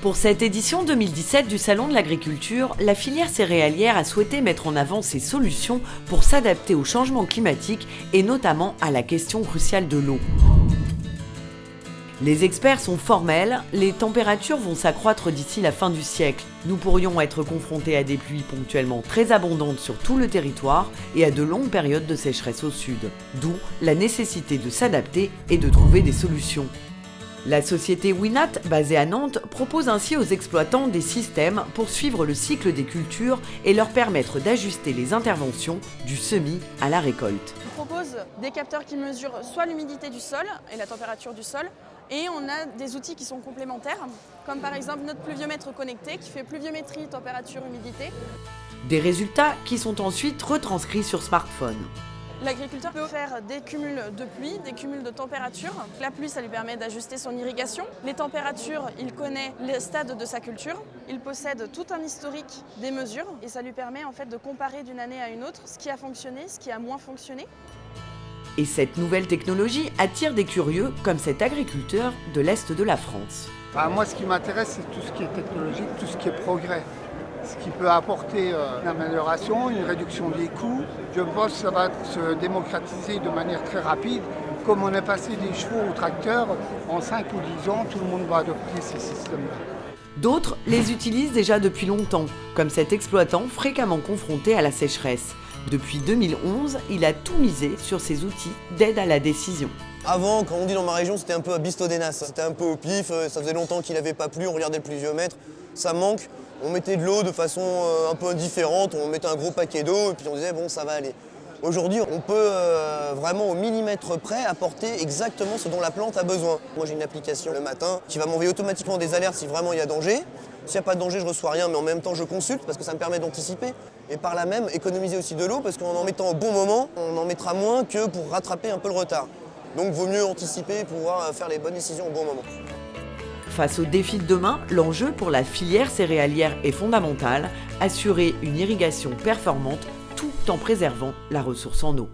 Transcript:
Pour cette édition 2017 du Salon de l'Agriculture, la filière céréalière a souhaité mettre en avant ses solutions pour s'adapter au changement climatique et notamment à la question cruciale de l'eau. Les experts sont formels, les températures vont s'accroître d'ici la fin du siècle. Nous pourrions être confrontés à des pluies ponctuellement très abondantes sur tout le territoire et à de longues périodes de sécheresse au sud. D'où la nécessité de s'adapter et de trouver des solutions. La société Winat, basée à Nantes, propose ainsi aux exploitants des systèmes pour suivre le cycle des cultures et leur permettre d'ajuster les interventions du semis à la récolte. On propose des capteurs qui mesurent soit l'humidité du sol et la température du sol, et on a des outils qui sont complémentaires, comme par exemple notre pluviomètre connecté qui fait pluviométrie, température, humidité. Des résultats qui sont ensuite retranscrits sur smartphone. L'agriculteur peut faire des cumuls de pluie, des cumuls de température. La pluie, ça lui permet d'ajuster son irrigation. Les températures, il connaît les stades de sa culture. Il possède tout un historique des mesures et ça lui permet en fait de comparer d'une année à une autre ce qui a fonctionné, ce qui a moins fonctionné. Et cette nouvelle technologie attire des curieux comme cet agriculteur de l'Est de la France. Moi, ce qui m'intéresse, c'est tout ce qui est technologique, tout ce qui est progrès. Ce qui peut apporter une amélioration, une réduction des coûts. Je pense que ça va se démocratiser de manière très rapide. Comme on est passé des chevaux au tracteur, en 5 ou 10 ans, tout le monde va adopter ces systèmes-là. D'autres les utilisent déjà depuis longtemps, comme cet exploitant fréquemment confronté à la sécheresse. Depuis 2011, il a tout misé sur ces outils d'aide à la décision. Avant, comme on dit dans ma région, c'était un peu à bistodenas. C'était un peu au pif, ça faisait longtemps qu'il n'avait pas plu, on regardait le pluviomètre, ça manque. On mettait de l'eau de façon un peu indifférente, on mettait un gros paquet d'eau et puis on disait bon ça va aller. Aujourd'hui on peut vraiment au millimètre près apporter exactement ce dont la plante a besoin. Moi j'ai une application le matin qui va m'envoyer automatiquement des alertes si vraiment il y a danger. S'il n'y a pas de danger je reçois rien mais en même temps je consulte parce que ça me permet d'anticiper. Et par là même économiser aussi de l'eau parce qu'en mettant au bon moment, on en mettra moins que pour rattraper un peu le retard. Donc vaut mieux anticiper et pouvoir faire les bonnes décisions au bon moment. Face aux défis de demain, l'enjeu pour la filière céréalière est fondamental, assurer une irrigation performante tout en préservant la ressource en eau.